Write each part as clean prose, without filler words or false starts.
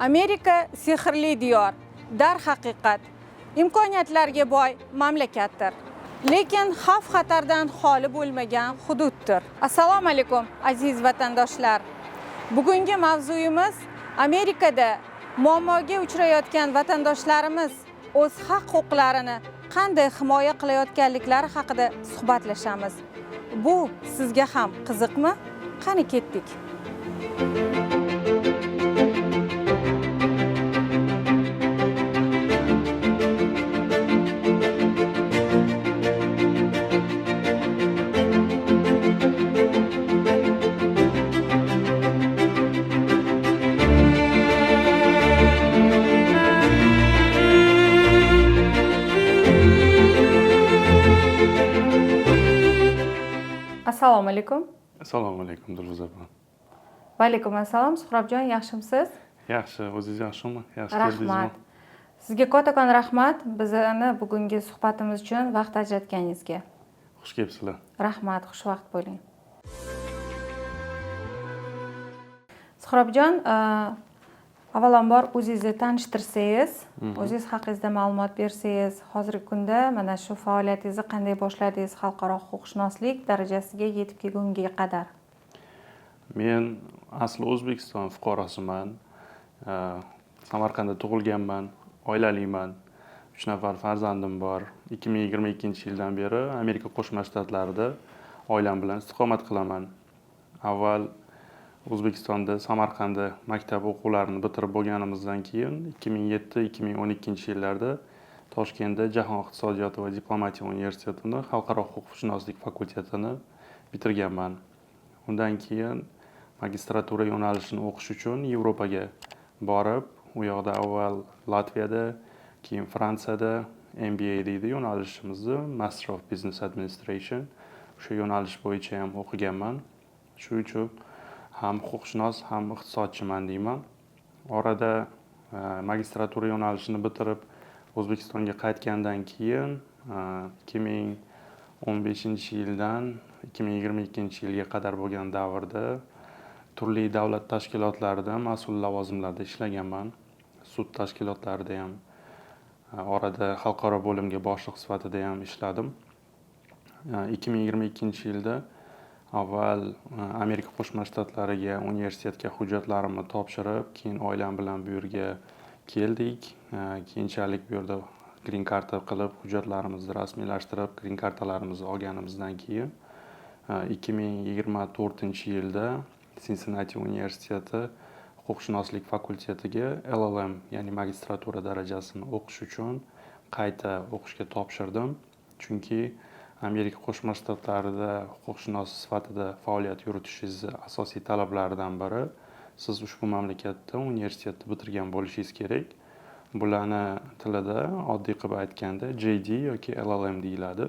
Amerika sehrli diyor, darhaqiqat imkoniyatlarga boy mamlakatdir. Lekin xavf-xatardan xoli bo'lmagan hududdir. Assalomu alaykum aziz vatandoshlar. Bugungi mavzuyimiz Amerikada muammoga uchrayotgan vatandoshlarimiz o'z haq-huquqlarini qanday himoya qilayotganliklari haqida suhbatlashamiz. Bu sizga ham qiziqmi? Qani ketdik. Assalomu alaykum. Assalomu alaykum Dilfuza opam. Va alaykum assalom. Suhrobjon, yaxshimisiz? Yaxshi, o'zingiz yaxshimi? Yaxshi Rahmat. keldingizmi? Sizga kattakon rahmat bizni bugungi suhbatimiz uchun vaqt ajratganingizga. Xush kelibsizlar. Rahmat, xushvaqt bo'ling. Suhrobjon, avvalambor o'zingizni tanishtirsangiz, o'zingiz haqingizda ma'lumot bersangiz, hozirgi kunda mana shu faoliyatingizni qanday boshladingiz, xalqaro huquqshunoslik darajasiga yetib kelgunga qadar? Men asli O'zbekiston fuqarosiman. Samarqandda tug'ilganman, oilaliman. 3 nafar farzandim bor. 2022-yildan beri Amerika Qo'shma Shtatlarida oilam bilan istiqomat qilaman. Avval O'zbekistonda Samarqandda maktab o'quvlarini bitirib bo'lganimizdan keyin 2007-2012-yillarda Toshkentda Jahon iqtisodiyoti va diplomatiya universitetini xalqaro huquqshunoslik fakultetini bitirganman. Undan keyin magistratura yo'nalishini o'qish uchun Yevropaga borib, u yoqda avval Latviyada, keyin Fransiyada MBA deydi yo'nalishimizni, Master of Business Administration. O'sha yo'nalish bo'yicha ham o'qiganman. Shuning uchun ham huquqshunos, ham iqtisodchiman deyman. Orada magistratura yo'nalishini bitirib O'zbekistonga qaytgandan keyin 2015-yildan 2022-yilga qadar bo'lgan davrda turli davlat tashkilotlarida mas'ul lavozimlarda ishlaganman. Sud tashkilotlarida ham, orada xalqaro bo'limga boshliq sifatida ham ishladim. 2022-yilda avval Amerika Qo'shma Shtatlariga universitetga hujjatlarimni topshirib, keyin oilam bilan bu yerga keldik. Keyinchalik bu yerda green card qilib, hujjatlarimizni rasmiylashtirib, green kartalarimizni olganimizdan keyin 2024-yilda Cincinnati universiteti huquqshunoslik fakultetiga LLM, ya'ni magistratura darajasini o'qish uchun qayta o'qishga topshirdim. Chunki Amerika Qo'shma Shtatlarida huquqshunos sifatida faoliyat yuritishingiz asosiy talablaridan biri siz ushbu mamlakatda universitetni bitirgan bo'lishingiz kerak. Bularni tilida oddiy qilib aytganda JD yoki LLM deyiladi.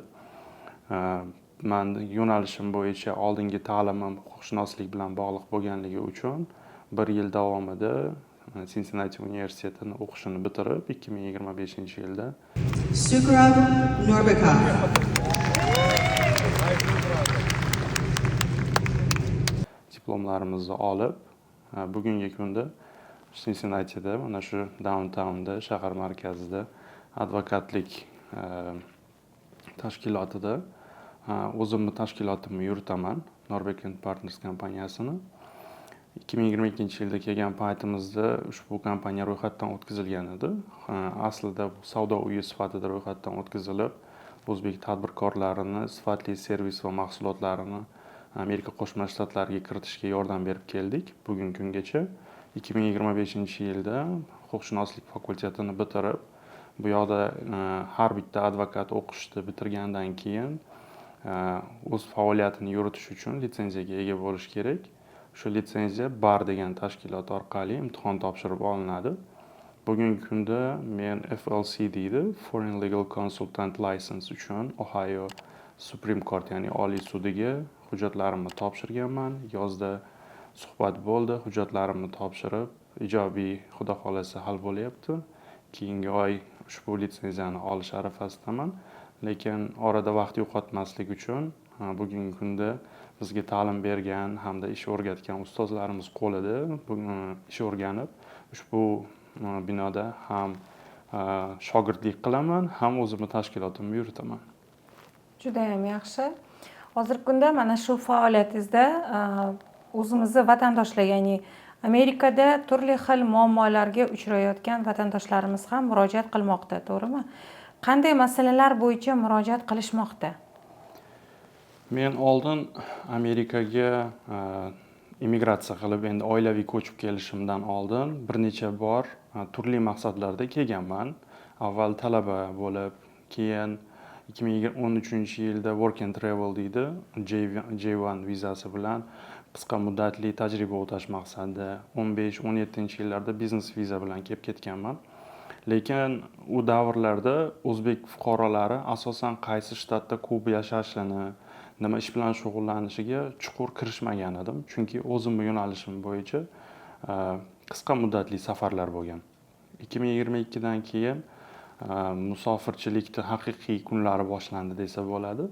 Men yo'nalishim bo'yicha oldingi ta'limim huquqshunoslik bilan bog'liq bo'lganligi uchun 1 yil davomida Cincinnati universitetini o'qishini bitirib 2025-yilda Sukrab Norbekov diplomlarimizni olib, bugungi kunda Cincinnati'da, mana shu downtownda, shahar markazida advokatlik tashkilotida o'zimni tashkilotimni yuritaman, Norbek & Partners kompaniyasini. 2022-yilda kelgan paytimizda ushbu kompaniya ro'yxatdan o'tkazilgan edi. Aslida bu savdo uyi sifatida ro'yxatdan o'tkazilib, o'zbek tadbirkorlarini sifatli servis va mahsulotlarini Amerika Qo'shma Shtatlariga kiritishga yordam berib keldik bugungi kungacha. 2025-yilda huquqshunoslik fakultetini bitirib, bu yoqda har bitta advokat o'qishni bitirgandan keyin o'z faoliyatini yuritish uchun litsenziyaga ega bo'lish kerak. Shu litsenziya BAR degan tashkilot orqali imtihon topshirib olinadi. Bugungi kunda men FLC deydi, Foreign Legal Consultant License uchun Ohio Supreme Court, ya'ni Oliy sudiga hujjatlarimni topshirganman. Yozda suhbat bo'ldi, hujjatlarimni topshirib, ijobiy, xudo xolasa hal bo'lyapti. Keyingi oy ushbu litsenziyani olish arafasidaman. lekin orada vaqt yo'qotmaslik uchun bugungi kunda bizga ta'lim bergan hamda ish o'rgatgan ustozlarimiz qo'lida ish o'rganib ushbu binoda ham shogirdlik qilaman, ham o'zimni tashkilotimni yuritaman. Judayam yaxshi. Hozirgi kunda mana shu faoliyatingizda o'zimizni vatandoshlar, ya'ni Amerikada turli xil muammolarga uchrayotgan vatandoshlarimiz ham murojaat qilmoqda, to'g'rimi? Qanday masalalar bo'yicha murojaat qilishmoqda? Men oldin Amerikaga immigratsiya qilib, endi oilaviy ko'chib kelishimdan oldin bir necha bor turli maqsadlarda kelganman. Avval talaba bo'lib, keyin 2013-yilda work and travel deydi, J1 vizasi bilan qisqa muddatli tajriba o'tash maqsadida 15-17-yillarda biznes viza bilan kelib ketganman. Lekin u davrlarda o'zbek fuqarolari asosan qaysi shtatda ko'p yashashini, nima ish bilan shug'ullanishiga chuqur kirishmagan edim, chunki o'zimning yo'nalishim bo'yicha qisqa muddatli safarlar bo'lgan. 2022dan keyin musofirchilikning haqiqiy kunlari boshlandi desa bo'ladi.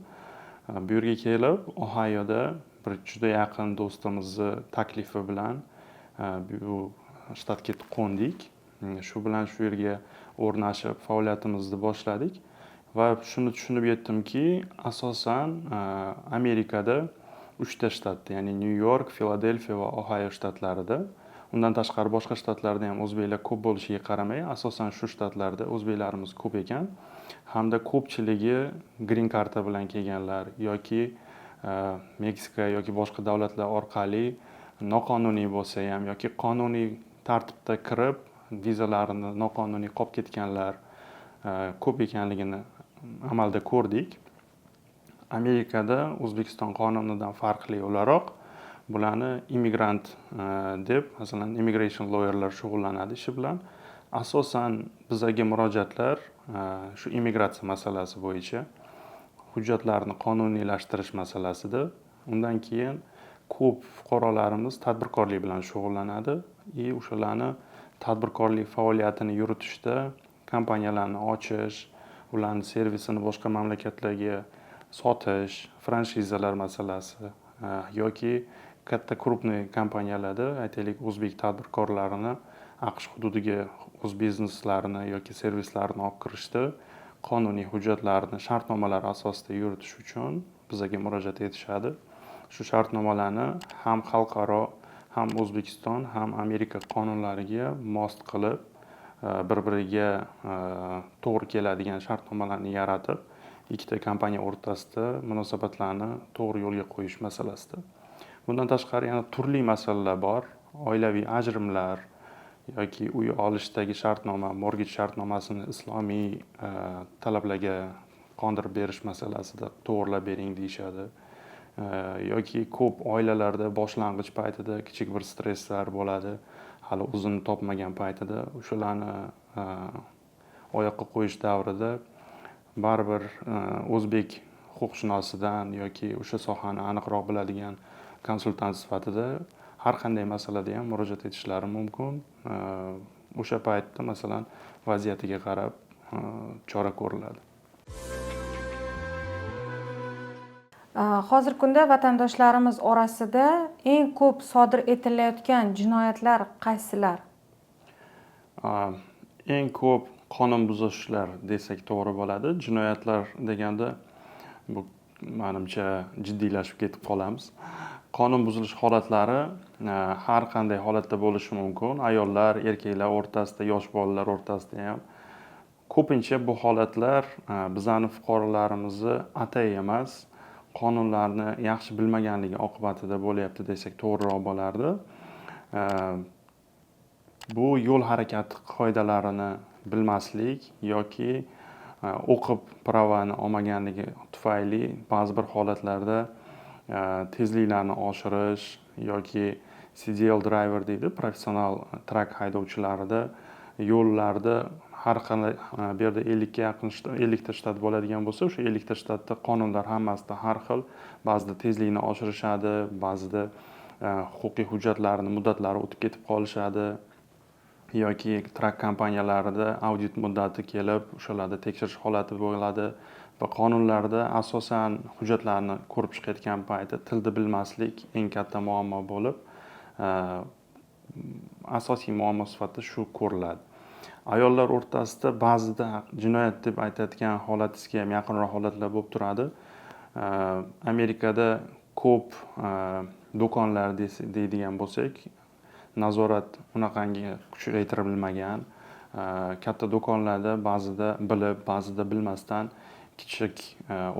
Bu yerga kelib, Ohioda bir juda yaqin do'stimizni taklifi bilan bu shtatga qo'ndik. Shu bilan shu yerga o'rnashib faoliyatimizni boshladik va shuni tushunib yetdimki, asosan Amerikada 3 ta shtatda, ya'ni New York, Filadelfiya va Ohio shtatlarida, undan tashqari boshqa shtatlarda ham o'zbeklar ko'p bo'lishiga qaramay, asosan shu shtatlarda o'zbeklarimiz ko'p ekan, hamda ko'pchiligi green karta bilan kelganlar yoki Meksika yoki boshqa davlatlar orqali noqonuniy bo'lsa ham yoki qonuniy tartibda kirib vizalarini noqonuniy qolib ketganlar ko'p ekanligini amalda ko'rdik. Amerikada O'zbekiston qonunidan farqli o'laroq bularni immigrant deb, masalan, immigration lawyerlar shug'ullanadi ishi bilan. Asosan bizga murojaatlar shu immigratsiya masalasi bo'yicha, hujjatlarni qonuniylashtirish masalasida. Undan keyin ko'p fuqarolarimiz tadbirkorlik bilan shug'ullanadi. O'shalarni tadbirkorlik faoliyatini yuritishda kompaniyalarni ochish, ularning servisini boshqa mamlakatlarga sotish, franshizalar masalasi yoki katta krupniy kompaniyalarda, aytaylik, o'zbek tadbirkorlarini AQSh hududiga o'z bizneslarini yoki servislarini olib kirishda qonuniy hujjatlarni shartnomalar asosida yuritish uchun bizga murojaat etishadi. Shu shartnomalarni ham xalqaro, ham O'zbekiston, ham Amerika qonunlariga mos qilib, bir-biriga to'g'ri keladigan shartnomalarni yaratib, ikkita kompaniya o'rtasida munosabatlarni to'g'ri yo'lga qo'yish masalasida. Bundan tashqari yana turli masalalar bor. Oilaviy ajrimlar yoki uy olishdagi shartnoma, mortgage shartnomasini islomiy talablarga qondirib berish masalasida to'g'rilab bering deyishadi. Yoki ko'p oilalarda boshlang'ich paytida kichik bir stresslar bo'ladi, hali o'zini topmagan paytida o'shalarni oyoqqa qo'yish davrida baribir o'zbek huquqshunoshidan yoki o'sha sohani aniqroq biladigan konsultant sifatida har qanday masalada ham murojaat etishlari mumkin. O'sha paytda masalan vaziyatiga qarab chora ko'riladi. Hozirgi kunda vatandoshlarimiz orasida eng ko'p sodir etilayotgan jinoyatlar qaysilar? Eng ko'p qonun buzishlar desak to'g'ri bo'ladi. Jinoyatlar deganda bu menimcha jiddiylashib ketib qolamiz. Qonun buzilish holatlari har qanday holatda bo'lishi mumkin. Ayollar, erkaklar o'rtasida, yosh bolalar o'rtasida ham. Ko'pincha bu holatlar bizning fuqarolarimizni atay emas, qonunlarni yaxshi bilmaganligi oqibatida bo'lyapti desak to'g'riroq bo'lardi. Bu yo'l harakati qoidalarini bilmaslik yoki o'qib pravani olmaganligi tufayli ba'zi bir holatlarda tezliklarni oshirish yoki CDL driver deydi, professional trak haydovchilarida yo'llarda har qanday bu yerda 50 ga yaqin 50 ta shtat bo'ladigan bo'lsa, o'sha 50 ta shtatda qonunlar hammasida har xil. Ba'zida tezlikni oshirishadi, ba'zida huquqiy hujjatlarni muddatlari o'tib ketib qolishadi yoki trak kompaniyalarida audit muddati kelib, o'shalarda tekshirish holati bo'ladi. va qonunlarda asosan hujjatlarni ko'rib chiqayotgan payti tilni bilmaslik eng katta muammo bo'lib, asosiy muammo sifatida shu ko'riladi. Ayollar o'rtasida ba'zida jinoyat deb aytayotgan holatingizga ham yaqinroq holatlar bo'lib turadi. Amerikada ko'p do'konlar deydigan bo'lsak, nazorat unaqangi kuchaytirilmagan, katta do'konlarda ba'zida bilib, ba'zida bilmasdan kichik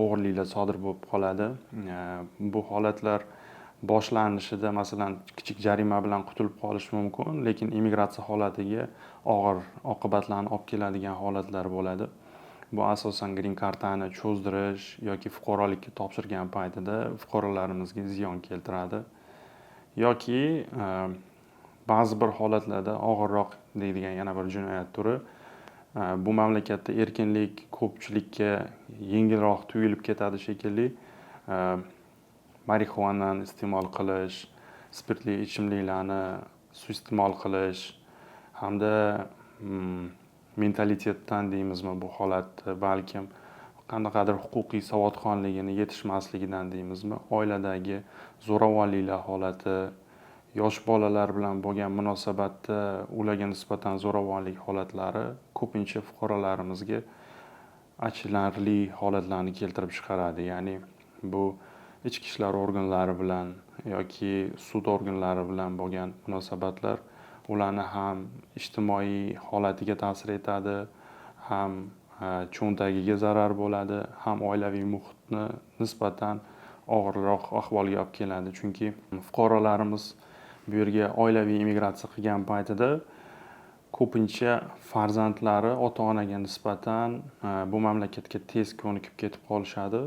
o'g'irliklar sodir bo'lib qoladi. Bu holatlar boshlanishida masalan kichik jarima bilan qutulib qolish mumkin, lekin immigratsiya holatiga og'ir oqibatlarni olib keladigan holatlar bo'ladi. Bu asosan green kartani cho'zdirish yoki fuqarolikka topshirgan paytida fuqarolarimizga ziyon keltiradi. Yoki ba'zi bir holatlarda og'irroq deydigan yana bir jinoyat turi, bu mamlakatda erkinlik ko'pchilikka yengilroq tuyulib ketadi shekilli. Marixuanani iste'mol qilish, spirtli ichimliklarni suiiste'mol qilish hamda mentalitetdan deymizmi bu holat, balkim qanaqadir huquqiy savodxonligini yetishmasligidan deymizmi, oiladagi zo'ravonliklar holati, yosh bolalar bilan bo'lgan munosabatda ularga nisbatan zo'ravonlik holatlari ko'pincha fuqarolarimizga achinarli holatlarni keltirib chiqaradi. Ya'ni bu ichki ishlar organlari bilan yoki sud organlari bilan bo'lgan munosabatlar ularni ham ijtimoiy holatiga ta'sir etadi, ham cho'ntagiga zarar bo'ladi, ham oilaviy muhitni nisbatan og'irroq ahvolga olib keladi. Chunki fuqarolarimiz bu yerga oilaviy immigratsiya qilgan paytida ko'pincha farzandlari ota-onaga nisbatan bu mamlakatga tez ko'nikib ketib qolishadi.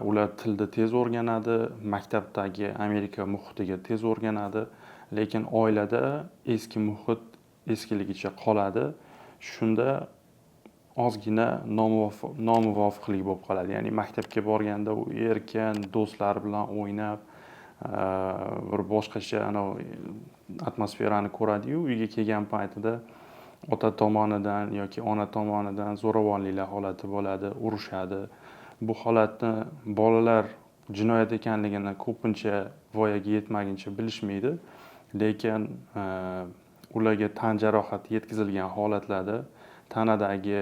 Ular tilni tez o'rganadi, maktabdagi Amerika muhitiga tez o'rganadi, lekin oilada eski muhit eskiligicha qoladi. Shunda ozgina nomuvofiqlik bo'lib qoladi. Ya'ni maktabga borganda u erkin do'stlar bilan o'ynab, bir boshqacha atmosferani ko'radi-yu, uyga kelgan paytida ota tomonidan yoki ona tomonidan zo'ravonliklar holati bo'ladi, urushadi. Bu holatni bolalar jinoyat ekanligini ko'pincha voyaga yetmaguncha bilishmaydi, lekin ularga tan jarohati yetkazilgan holatlarda tanadagi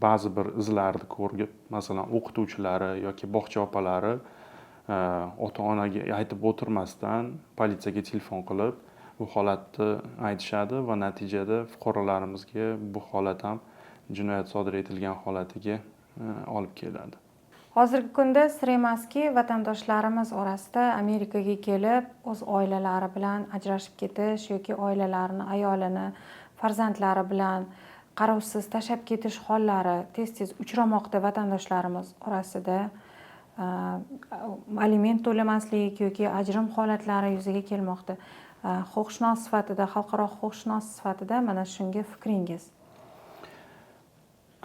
ba'zi bir izlarni ko'rib, masalan o'qituvchilari yoki bog'cha opalari ota-onaga aytib o'tirmasdan politsiyaga telefon qilib bu holatni aytishadi va natijada fuqarolarimizga bu holat ham jinoyat sodir etilgan holatiga olib keladi. Hozirgi kunda sir emaski, vatandoshlarimiz orasida Amerikaga kelib, o'z oilalari bilan ajrashib ketish yoki oilalarini, ayolini, farzandlari bilan qarovsiz tashlab ketish hollari tez-tez uchramoqda vatandoshlarimiz orasida. Aliment to'lamaslik yoki ajrim holatlari yuzaga kelmoqda. Huquqshunos sifatida, xalqaro huquqshunos sifatida mana shunga fikringiz?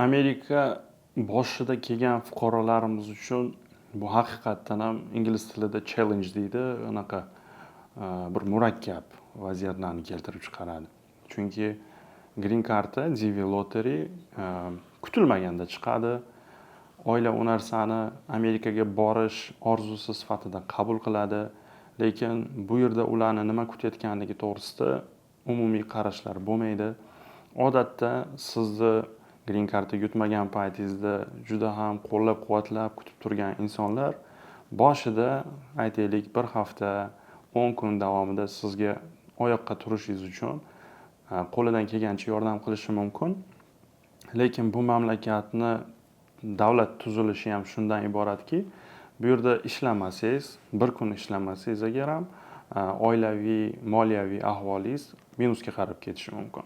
Amerika boshida kelgan fuqarolarimiz uchun bu haqiqatdan ham ingliz tilida challenge deydi, unaqa bir murakkab vaziyatlarni keltirib chiqaradi. Chunki green karta, DV lottery kutilmaganda chiqadi. Oila u narsani Amerikaga borish orzusi sifatida qabul qiladi, lekin bu yerda ularni nima kutayotganligi to'g'risida umumiy qarashlar bo'lmaydi. Odatda sizni green karta yutmagan paytingizda juda ham qo'llab-quvvatlab kutib turgan insonlar boshida aytaylik 1 hafta, 10 kun davomida sizga oyoqqa turishingiz uchun qo'lidan kelgancha yordam qilishi mumkin. Lekin bu mamlakatni davlat tuzilishi ham shundan iboratki, bu yerda ishlamasangiz, 1 kun ishlamasangiz agar ham oilaviy, moliyaviy ahvolingiz minusga qarab ketishi mumkin.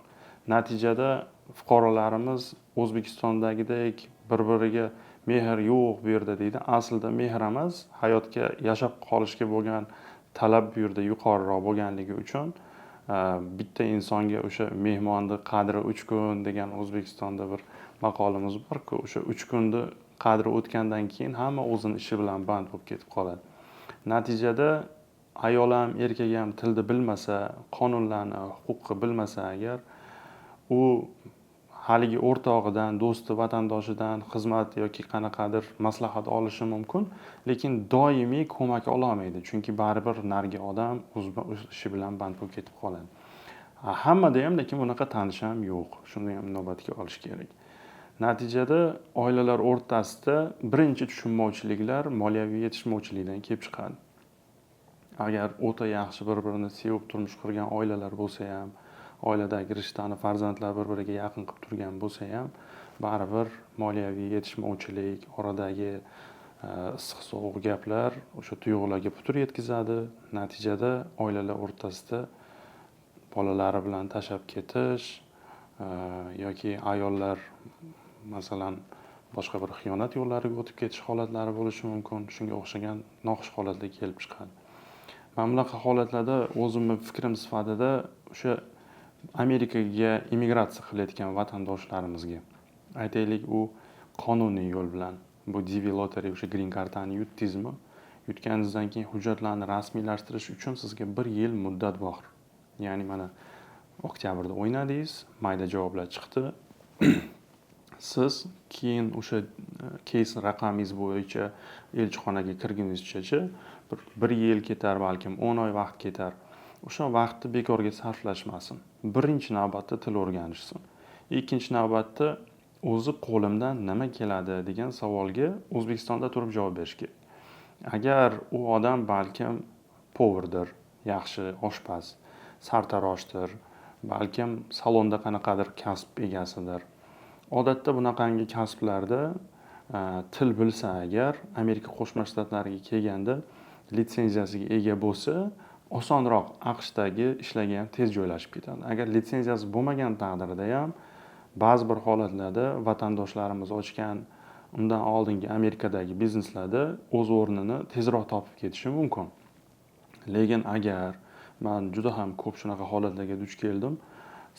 Natijada fuqarolarimiz O'zbekistondagidek bir-biriga mehr yo'q bu yerda deydi. Aslida mehr emas, hayotga yashab qolishga bo'lgan talab bu yerda yuqoriroq bo'lganligi uchun bitta insonga o'sha mehmonni qadri 3 kun degan O'zbekistonda bir maqolimiz bor-ku, o'sha 3 kunni qadri o'tgandan keyin hamma o'zini ishi bilan band bo'lib ketib qoladi. Natijada ayol ham, erkak ham tilni bilmasa, qonunlarni, huquqni bilmasa agar u haligi o'rtog'idan, do'sti, vatandoshidan xizmat yoki qanaqadir maslahat olishi mumkin, lekin doimiy ko'mak ololmaydi, chunki baribir narigi odam o'z ishi bilan band bo'lib ketib qoladi. Hammada ham lekin bunaqa tanish ham yo'q. Shuni ham inobatga olish kerak. Natijada oilalar o'rtasida birinchi tushunmovchiliklar moliyaviy yetishmovchilikdan kelib chiqadi. Agar o'ta yaxshi bir-birini sevib turmush qurgan oilalar bo'lsa ham, oiladagi rishtani farzandlar bir-biriga yaqin qilib turgan bo'lsa ham, baribir moliyaviy yetishmovchilik, oradagi issiq sovuq gaplar o'sha tuyg'ularga putur yetkazadi. Natijada oilalar o'rtasida bolalari bilan tashlab ketish yoki ayollar masalan boshqa bir xiyonat yo'llariga o'tib ketish holatlari bo'lishi mumkin. Shunga o'xshagan noxush holatlar kelib chiqadi. Mana bunaqa holatlarda o'zimni fikrim sifatida o'sha Amerikaga immigratsiya qilayotgan vatandoshlarimizga aytaylik, u qonuniy yo'l bilan bu DV lottery o'sha green kartani yutdingizmi? Yutganingizdan keyin hujjatlarni rasmiylashtirish uchun sizga 1 yil muddat bor. Ya'ni mana oktyabrda o'ynadingiz, mayda javoblar chiqdi. Siz keyin o'sha keys raqamingiz bo'yicha elchixonaga kirgunizcha 1 yil ketar, balkim 10 oy vaqt ketar. O'sha vaqtni bekorga sarflashmasin. Birinchi navbatda til o'rganishsin. Ikkinchi navbatda o'zi qo'limdan nima keladi degan savolga O'zbekistonda turib javob berish kerak. Agar u odam balkim poverdir, yaxshi oshpaz, sartaroshdir, balkim salonda qanaqadir kasb egasidir. Odatda bunaqangi kasblarda til bilsa agar, Amerika Qo'shma Shtatlariga kelganda litsenziyasiga ega bo'lsa, osonroq AQShdagi ishlaga ham tez joylashib ketadi. Agar litsenziyasi bo'lmagan taqdirda ham ba'zi bir holatlarda vatandoshlarimiz ochgan undan oldingi Amerikadagi bizneslarda o'z o'rnini tezroq topib ketishi mumkin. Lekin agar men juda ham ko'p shunaqa holatlarga duch keldim,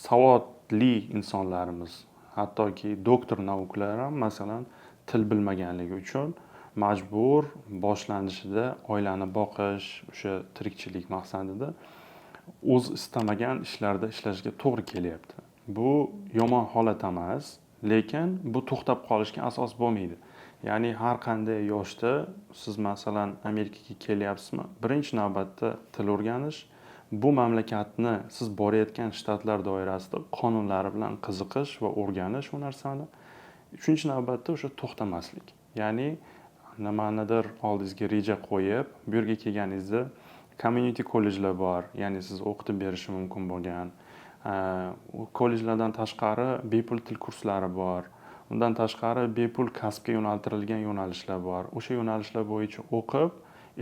savodli insonlarimiz, hattoki doktor naukalari ham masalan til bilmaganligi uchun majbur boshlanishida oilani boqish, o'sha tirikchilik maqsadida o'z istamagan ishlarda ishlashga to'g'ri kelyapti. Bu yomon holat emas, lekin bu to'xtab qolishga asos bo'lmaydi. Ya'ni har qanday yoshda siz masalan Amerikaga kelyapsizmi, birinchi navbatda til o'rganish, bu mamlakatni siz borayotgan shtatlar doirasida qonunlari bilan qiziqish va o'rganish bu narsani. Uchinchi navbatda o'sha to'xtamaslik. Ya'ni nimanidir oldingizga reja qo'yib, bu yerga kelganingizda community kollejlar bor, ya'ni siz o'qitib berishi mumkin bo'lgan. Kollejlardan tashqari bepul til kurslari bor. Undan tashqari bepul kasbga yo'naltirilgan yo'nalishlar bor. O'sha yo'nalishlar bo'yicha o'qib,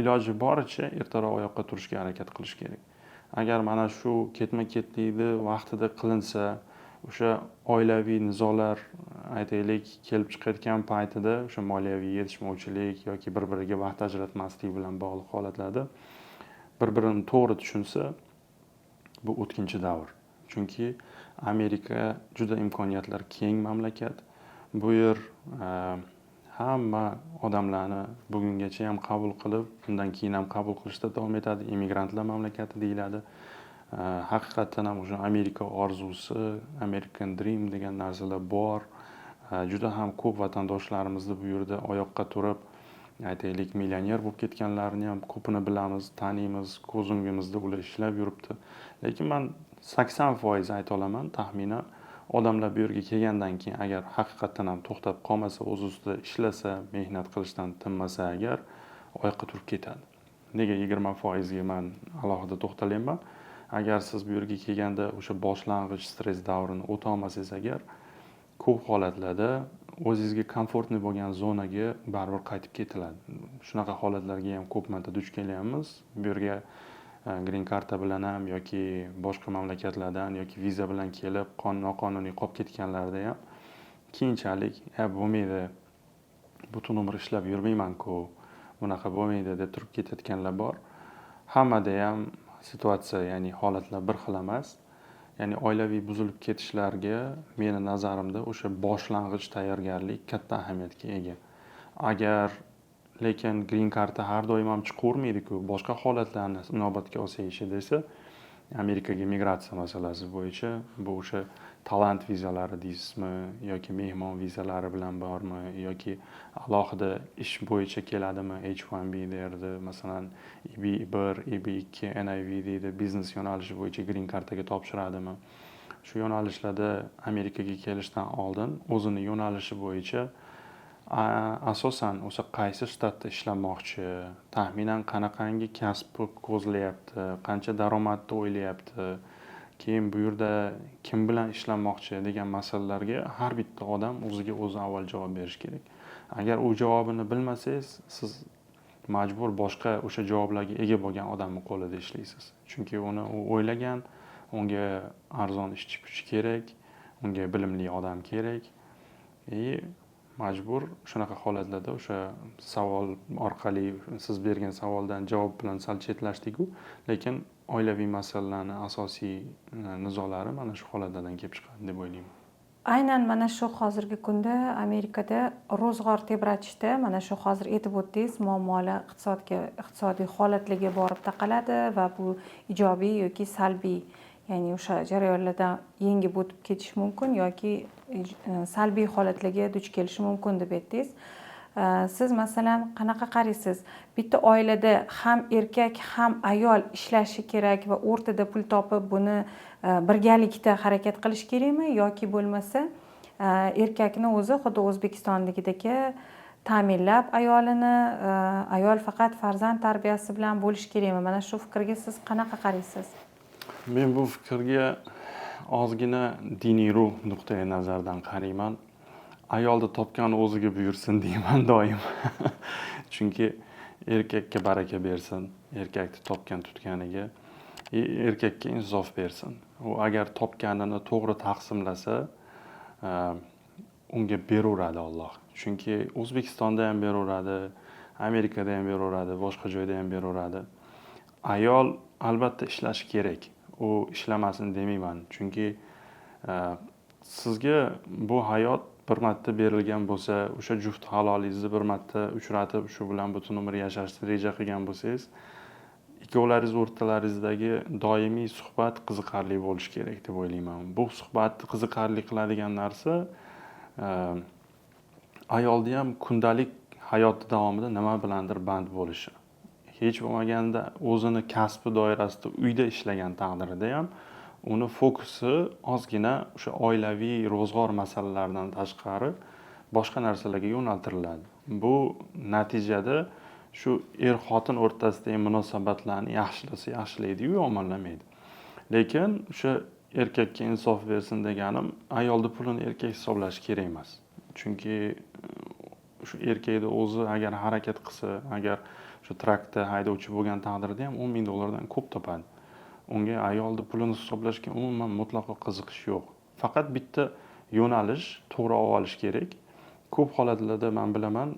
iloji boricha ertaroq oyoqqa turishga harakat qilish kerak. Agar mana shu ketma-ketlikni vaqtida qilinsa, o'sha oilaviy nizolar aytaylik kelib chiqayotgan paytida o'sha moliyaviy yetishmovchilik yoki bir-biriga vaqt ajratmaslik bilan bog'liq holatlarda bir-birini to'g'ri tushunsa, bu o'tkinchi davr. Chunki Amerika juda imkoniyatlar keng mamlakat. Bu yer hamma odamlarni bugungacha ham qabul qilib, undan keyin ham qabul qilishda davom etadi. Immigrantlar mamlakati deyiladi. Haqiqatan ham o'sha Amerika orzusi, American Dream degan narsalar bor. Juda ham ko'p vatandoshlarimizni bu yerda oyoqqa turib, aytaylik millioner bo'lib ketganlarni ham ko'pini bilamiz, taniymiz, ko'z o'ngimizda ular ishlab yuribdi. Lekin men 80% ayta olaman, taxminan odamlar bu yerga kelgandan keyin agar haqiqatan ham to'xtab qolmasa, o'z ustida ishlasa, mehnat qilishdan tinmasa agar oyoqqa turib ketadi. Nega 20% ga men alohida to'xtalayman? Agar siz bu yerga kelganda o'sha boshlang'ich stress davrini o'ta olmasangiz agar, ko'p holatlarda o'zingizga komfortli bo'lgan zonaga baribir qaytib ketiladi. Shunaqa holatlarga ham ko'p marta duch kelyapmiz. Bu yerga green karta bilan ham yoki boshqa mamlakatlardan yoki viza bilan kelib, noqonuniy qolib ketganlarda ham keyinchalik bo'lmaydi, butun umr ishlab yurmayman-ku, bunaqa bo'lmaydi deb turib ketayotganlar bor. Hammada ham situatsiya, ya'ni holatlar bir xil emas. Ya'ni oilaviy buzilib ketishlarga meni nazarimda o'sha boshlang'ich tayyorgarlik katta ahamiyatga ega. Agar lekin green karta har doim ham chiqavermaydi-ku, boshqa holatlarni inobatga olsak desa, Amerikaga migratsiya masalasi bo'yicha bu o'sha talant vizalari deysizmi yoki mehmon vizalari bilan bormi yoki alohida ish bo'yicha keladimi H1B derdi masalan EB1, EB2, NIV deydi biznes yo'nalishi bo'yicha green kartaga topshiradimi shu yo'nalishlarda Amerikaga kelishdan oldin o'zini yo'nalishi bo'yicha asosan o'sha qaysi shtatda ishlamoqchi taxminan qanaqangi kasb ko'zlayapti qancha daromadni o'ylayapti keyin bu yerda kim bilan ishlamoqchi degan masalalarga har bitta odam o'ziga o'zi avval javob berishi kerak agar u javobini bilmasangiz siz majbur boshqa o'sha javoblarga ega bo'lgan odamni qo'lida ishlaysiz chunki u o'ylagan unga arzon ishchi kuch kerak unga bilimli odam kerak majbur shunaqa holatlarda o'sha savol orqali siz bergan savoldan javob bilan sal chetlashdik-ku lekin oilaviy masalalarni asosiy nizolari mana shu holatlardan kelib chiqadi deb o'ylayman aynan mana shu hozirgi kunda Amerikada ro'zg'or tebratishda mana shu hozir aytib o'tdingiz muammolar iqtisodiy holatlarga borib taqaladi va bu ijobiy yoki salbiy ya'ni o'sha jarayonlardan yengib o'tib ketish mumkin yoki salbiy holatlarga duch kelishi mumkin deb aytdingiz. Siz masalan qanaqa qaraysiz? Bitta oilada ham erkak ham ayol ishlashi kerak va o'rtada pul topib buni birgalikda harakat qilish kerakmi yoki bo'lmasa erkakni o'zi xuddi O'zbekistondagidek ta'minlab ayolini ayol faqat farzand tarbiyasi bilan bo'lish kerakmi? Mana shu fikrga siz qanaqa qaraysiz? Men bu fikrga ozgina diniyroq nuqtai nazardan qarayman. Ayolni topgani o'ziga buyursin deyman doim. Chunki erkakka baraka bersin, erkakni topgan tutganiga, erkakka insof bersin. U agar topganini to'g'ri taqsimlasa, unga beraveradi Alloh. Chunki O'zbekistonda ham beraveradi, Amerikada ham beraveradi, boshqa joyda ham beraveradi. Ayol albatta ishlashi kerak. U ishlamasin demayman. Chunki sizga bu hayot bir marta berilgan bo'lsa, o'sha juft halolingizni bir marta uchratib, shu bilan butun umr yashashni reja qilgan bo'lsangiz, ikkovlaringiz o'rtalaringizdagi doimiy suhbat qiziqarli bo'lishi kerak deb o'ylayman. Bu suhbatni qiziqarli qiladigan narsa ayolda ham kundalik hayoti davomida nima bilandir band bo'lishi. Hech bo'lmaganda o'zini kasbi doirasida uyda ishlagan taqdirida ham uni fokusi ozgina o'sha oilaviy ro'zg'or masalalaridan tashqari boshqa narsalarga yo'naltiriladi. Bu natijada shu er-xotin o'rtasidagi munosabatlarni yaxshilaydi-yu, yomonlamaydi. Lekin o'sha erkakka insof bersin deganim, ayolning pulini erkak hisoblashi kerak emas. Chunki shu erkakning o'zi agar harakat qilsa, agar shu traktor haydovchi bo'lgan taqdirda ham 10 ming dollardan ko'p topadi. Unga ayolning pulini hisoblashga umuman mutlaqo qiziqish yo'q. Faqat bitta yo'nalish to'g'ri olish kerak. Ko'p holatlarda men bilaman,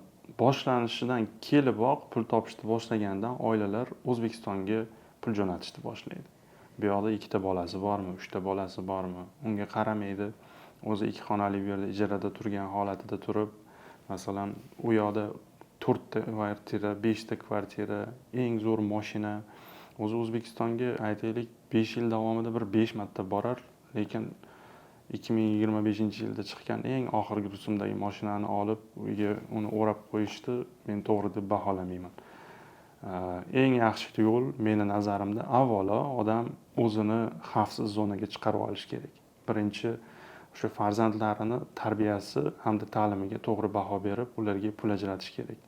boshlanishidan keliboq pul topishni boshlagandan oilalar O'zbekistonga pul jo'natishni boshlaydi. Bu yoqda ikkita bolasi bormi, 3 ta bolasi bormi, unga qaramaydi. O'zi 2 xonali bu yerda ijarada turgan holatida turib, masalan, u yoqda 4 ta kvartira, 5 ta kvartira, eng zo'r mashina. O'zi O'zbekistonga aytaylik 5 yil davomida bir 5 marta borar, lekin 2025-yilda chiqqan eng oxirgi rusumdagi mashinani olib uyga uni o'rab qo'yishni men to'g'ri deb baholamayman. Eng yaxshi yo'l meni nazarimda avvalo odam o'zini xavfsiz zonaga chiqarib olish kerak. Birinchi o'sha farzandlarini tarbiyasi hamda ta'limiga to'g'ri baho berib, ularga pul ajratish kerak.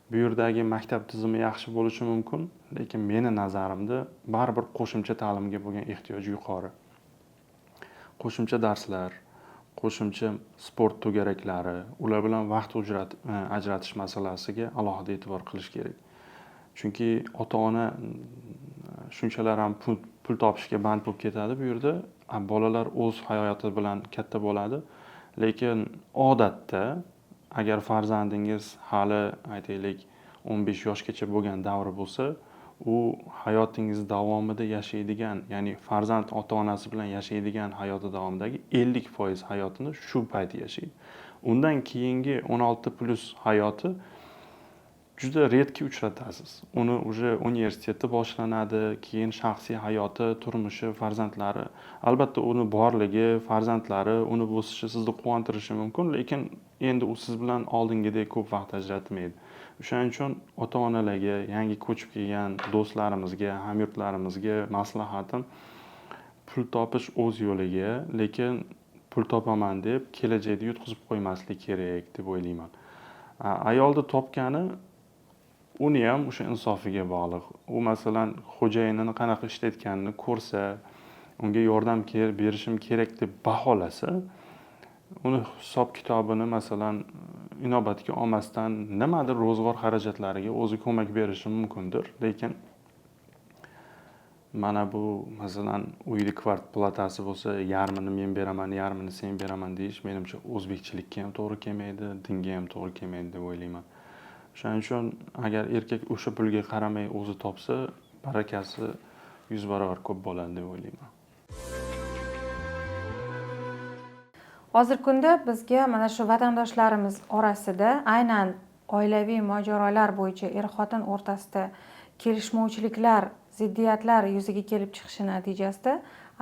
Bu yerdagi maktab tizimi yaxshi bo'lishi mumkin, lekin meni nazarimda baribir qo'shimcha ta'limga bo'lgan ehtiyoj yuqori. Qo'shimcha darslar, qo'shimcha sport to'garaklari, ular bilan vaqt ajratish masalasiga alohida e'tibor qilish kerak. Chunki ota-ona shunchalar ham pul topishga band bo'lib ketadi bu yerda. Bolalar o'z hayoti bilan katta bo'ladi, lekin odatda agar farzandingiz hali aytaylik 15 yoshgacha bo'lgan davri bo'lsa, u hayotingiz davomida yashaydigan, ya'ni farzand ota-onasi bilan yashaydigan hayoti davomidagi 50% hayotini shu payt yashaydi. Undan keyingi 16+ hayoti juda redki uchratasiz. Uni уже universiteti boshlanadi, keyin shaxsiy hayoti, turmushi, farzandlari. Albatta uni borligi, farzandlari, uni bo'sishi sizni quvontirishi mumkin, lekin endi u siz bilan oldingidek ko'p vaqt ajratmaydi. O'shaning uchun ota-onalarga, yangi ko'chib kelgan do'stlarimizga, hamyurtlarimizga maslahatim pul topish o'z yo'liga, lekin pul topaman deb kelajakda yutqizib qo'ymaslik kerak deb o'ylayman. Ayolni topgani uni ham o'sha insofiga bog'liq. U masalan xo'jayinini qanaqa ishlayotganini ko'rsa, unga yordam berishim kerak deb baholasa, uni hisob kitobini masalan inobatga olmasdan nimadir ro'zg'or xarajatlariga o'zi ko'mak berishi mumkindir, lekin mana bu masalan uyli kvart platasi bo'lsa, yarmini men beraman, yarmini sen beraman deyish menimcha o'zbekchilikka ham to'g'ri kelmaydi, dinga ham to'g'ri kelmaydi deb o'ylayman. Shuning uchun agar erkak o'sha pulga qaramay o'zi topsa, barakasi 100 barobar ko'p bo'ladi deb o'ylayman. Hozirgi kunda bizga mana shu vatandoshlarimiz orasida aynan oilaviy mojarolar bo'yicha er-xotin o'rtasida kelishmovchiliklar, ziddiyatlar yuzaga kelib chiqishi natijasida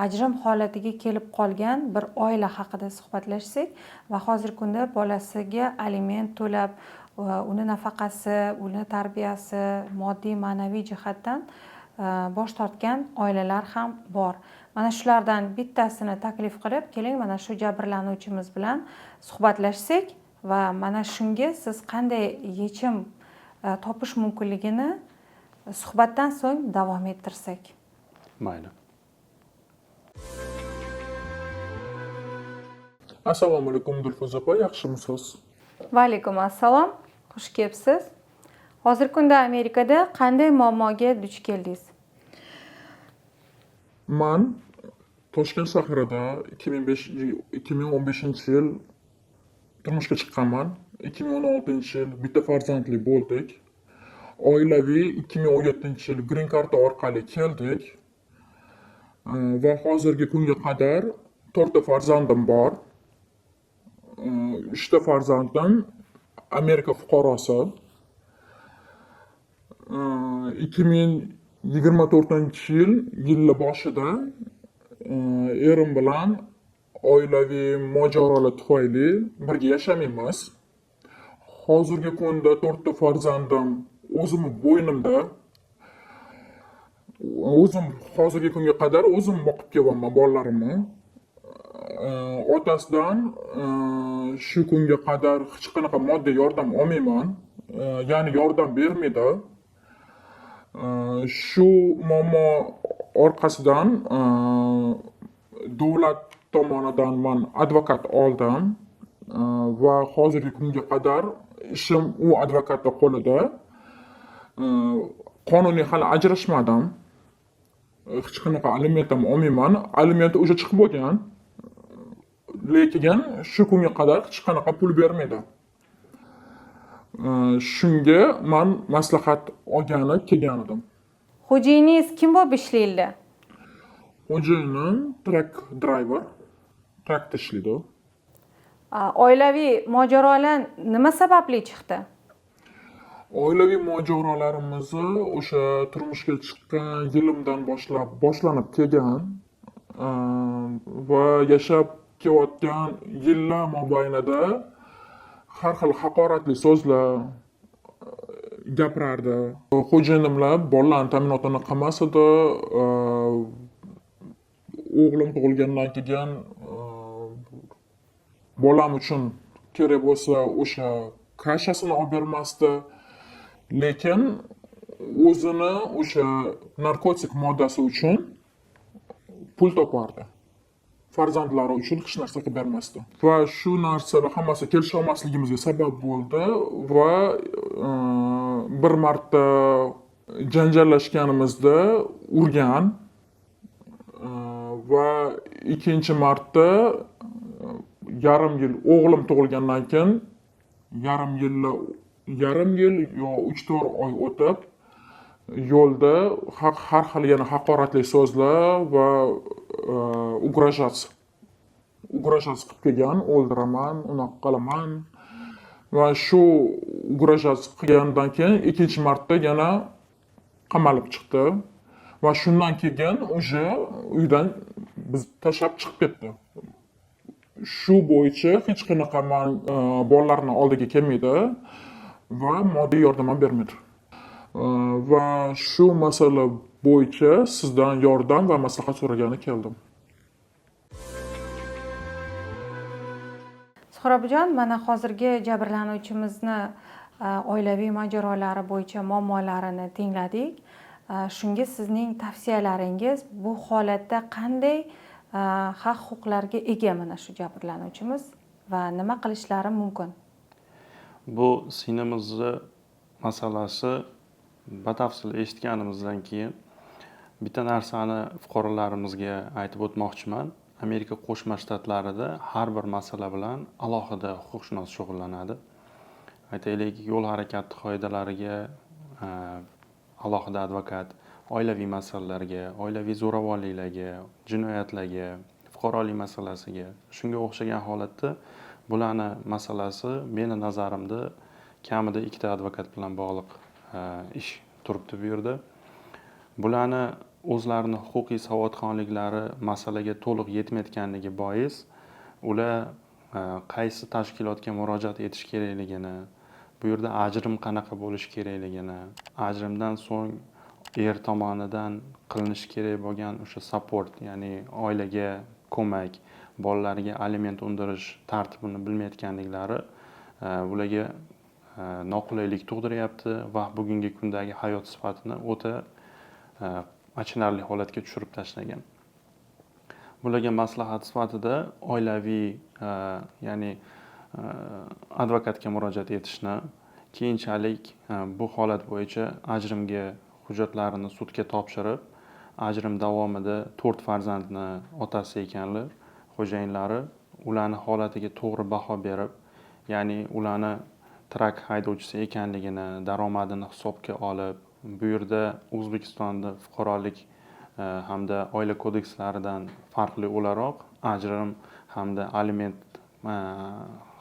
ajrim holatiga kelib qolgan bir oila haqida suhbatlashsak va hozirgi kunda bolasiga aliment to'lab, uni nafaqasi, uni tarbiyasi, moddiy, ma'naviy jihatdan bosh tortgan oilalar ham bor. Mana shulardan bittasini taklif qilib, keling mana shu jabrlanuvchimiz bilan suhbatlashsak va mana shunga siz qanday yechim topish mumkinligini suhbatdan so'ng davom ettirsak. Mayli. Assalomu alaykum Dilfuza opa, yaxshimisiz? Va alaykum assalom. Xush kelibsiz. Hozirgi kunda Amerikada qanday muammoga duch keldingiz? Men Toshkent shahrida 2015-yil turmushga chiqqanman. 2016-yil bitta farzandli bo'ldik. Oilaviy 2017-yil green card orqali keldik. Va hozirgi kunga qadar 4 ta farzandim bor. 3 ta farzandim Amerika fuqarosi. 2024-yil boshida erim bilan oilaviy mojarolar tufayli birga yashamaymiz. Hozirgi kunda 4 ta farzandim o'zimni bo'ynimda. O'zim hozirgi kunga qadar o'zim boqib kelyapman bolalarimni. Otasidan shu kunga qadar hech qanaqa moddiy yordam olmayman. Ya'ni yordam bermaydi. Shu muammo orqasidan davlat tomonidan men advokat oldim va hozirgi kunga qadar ishim u advokatning qo'lida. Qonuniy hali ajrashmadim. Hech qanaqa aliment ham olmayman. Aliment o'sha chiqib bo'lgan. Lekin shu kunga qadar hech qanaqa pul bermaydi. Shunga men maslahat olgani kelgan edim. Xo'jayiningiz kim bo'lib ishlaydi? Xo'jayinim truck driver. Truckda ishlaydi. Oilaviy mojarolar nima sababli chiqdi? Oilaviy mojarolarimiz o'sha turmushga chiqqan yilimdan boshlanib kelgan va yashab kelayotgan yillar mobaynida har xil haqoratli so'zlar gapirardi. Xo'jayinimlar bolalarning ta'minotini qilmas edi. O'g'lim tug'ilgandan keyin bolam uchun kerak bo'lsa o'sha kashasini olib bermasdi. Lekin o'zini o'sha narkotik moddasi uchun pul topardi. Farzandlari uchun hech narsa qilib bermasdi. Va shu narsalar hammasi kelisha olmasligimizga sabab bo'ldi va bir marta janjallashganimizda urgan va ikkinchi marta yarim yil o'g'lim tug'ilgandan keyin yarim yil yo 3-4 oy o'tib yo'lda har xil yana haqoratli so'zlar va ugrajats qilib kelgan, o'ldiraman, unaqa qilaman va shu grajasiya qilgandan keyin ikkinchi marta yana qamalib chiqdi va shundan keyin уже uydan biz tashlab chiqib ketdi. Shu bo'yicha hech qanaqa bolalarni oldiga kelmaydi va moddiy yordam ham bermaydi. Va shu masala bo'yicha sizdan yordam va maslahat so'ragani keldim. Suhrobijon, mana hozirgi jabrlanuvchimizni oilaviy mojarolari bo'yicha muammolarini tingladik. Shunga sizning tavsiyalaringiz, bu holatda qanday haq-huquqlarga ega mana shu jabrlanuvchimiz va nima qilishlari mumkin? Bu singlimizni masalasi batafsil eshitganimizdan keyin bitta narsani fuqarolarimizga aytib o'tmoqchiman. Amerika Qo'shma Shtatlarida har bir masala bilan alohida huquqshunos shug'ullanadi. Aytaylik, yo'l harakati qoidalariga alohida advokat, oilaviy masalalarga, oilaviy zo'ravonliklarga, jinoyatlarga, fuqarolik masalasiga, shunga o'xshagan holatda bularni masalasi meni nazarimda kamida 2 ta advokat bilan bog'liq ish turibdi bu yerda. Bularni o'zlarini huquqiy savodxonliklari masalaga to'liq yetmayotganligi bois ular qaysi tashkilotga murojaat etish kerakligini, bu yerda ajrim qanaqa bo'lishi kerakligini, ajrimdan so'ng er tomonidan qilinishi kerak bo'lgan o'sha support, ya'ni oilaga ko'mak, bolalarga aliment undirish tartibini bilmayotganliklari ularga noqulaylik tug'diryapti va bugungi kundagi hayot sifatini o'ta achinarli holatga tushirib tashlagan. Bularga maslahat sifatida oilaviy, ya'ni advokatga murojaat etishni, keyinchalik bu holat bo'yicha ajrimga hujjatlarini sudga topshirib, ajrim davomida 4 farzandni otasi ekanlar, xo'jayinlari, ularni holatiga to'g'ri baho berib, ya'ni ularni trak haydovchisi ekanligini, daromadini hisobga olib, bu yerda O'zbekistonda fuqarolik hamda oila kodekslaridan farqli o'laroq ajrim hamda aliment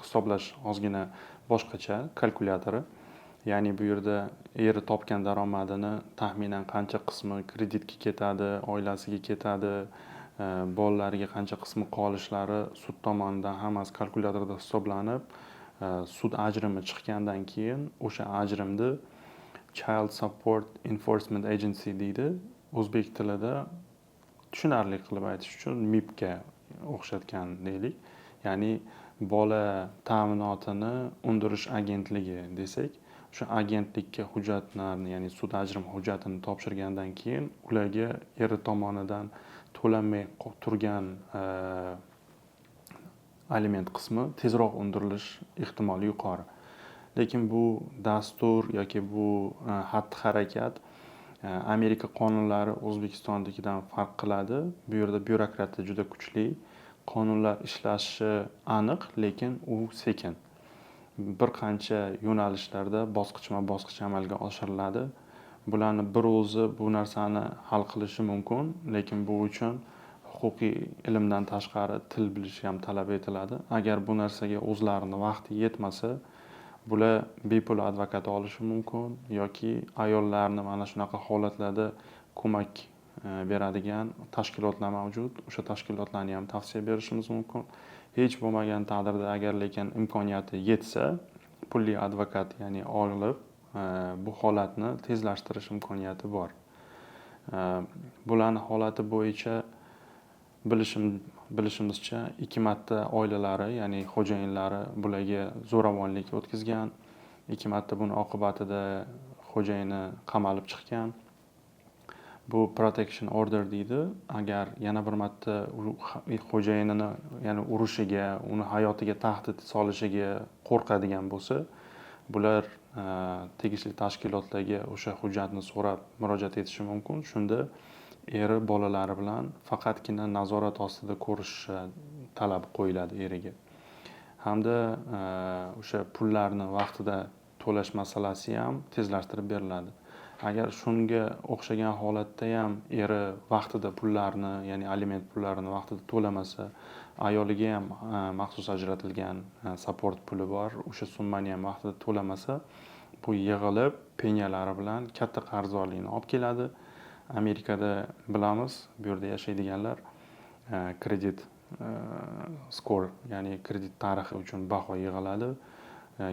hisoblash ozgina boshqacha kalkulyatori. Ya'ni bu yerda eri topgan daromadini taxminan qancha qismi kreditga ketadi, oilasiga ketadi, bolalariga qancha qismi qolishlari sud tomonidan hammasi kalkulyatorda hisoblanib, sud ajrimi chiqqandan keyin o'sha ajrimni Child Support Enforcement Agency deydi. O'zbek tilida tushunarli qilib aytish uchun MIPga o'xshatgan deylik. Ya'ni bola ta'minotini undirish agentligi desak, o'sha agentlikka hujjatlarni, ya'ni sud ajrim hujjatini topshirgandan keyin ularga eri tomonidan to'lanmay turgan aliment qismi tezroq undirilish ehtimoli yuqori. Lekin bu dastur yoki bu xatti-harakat Amerika qonunlari O'zbekistondagidan farq qiladi. Bu yerda byurokratiya juda kuchli, qonunlar ishlashi aniq, lekin u sekin. Bir qancha yo'nalishlarda bosqichma-bosqich amalga oshiriladi. Bularni bir o'zi bu narsani hal qilishi mumkin, lekin bu uchun huquqiy ilmdan tashqari til bilish ham talab etiladi. Agar bu narsaga o'zlarini vaqti yetmasa, bular bepul advokat olishi mumkin yoki ayollarni mana shunaqa holatlarda ko'mak beradigan tashkilotlar mavjud. O'sha tashkilotlarni ham tavsiya berishimiz mumkin. Hech bo'lmagan taqdirda agar lekin imkoniyati yetsa, pulli advokat, ya'ni olib, bu holatni tezlashtirish imkoniyati bor. Bularning holati bo'yicha bilishimizcha 2 marta oilalari, ya'ni xo'jayinlari bularga zo'ravonlik o'tkazgan. 2 marta buni oqibatida xo'jayini qamalib chiqqan. Bu protection order deydi. Agar yana bir marta xo'jayinini, ya'ni urushiga, uni hayotiga tahdid solishiga qo'rqadigan bo'lsa, bular tegishli tashkilotlarga o'sha hujjatni so'rab murojaat etishi mumkin. Shunda eri bolalari bilan faqatgina nazorat ostida ko'rish talabi qo'yiladi eriga. Hamda o'sha pullarni vaqtida to'lash masalasi ham tezlashtirib beriladi. agar shunga o'xshagan holatda ham eri vaqtida pullarni, ya'ni aliment pullarini vaqtida to'lamasa, ayoliga ham maxsus ajratilgan support puli bor, o'sha summani ham vaqtida to'lamasa, bu yig'ilib penyalari bilan katta qarzdorlikni olib keladi. Amerikada bilamiz, bu yerda yashaydiganlar kredit skor, ya'ni kredit tarixi uchun baho yig'iladi.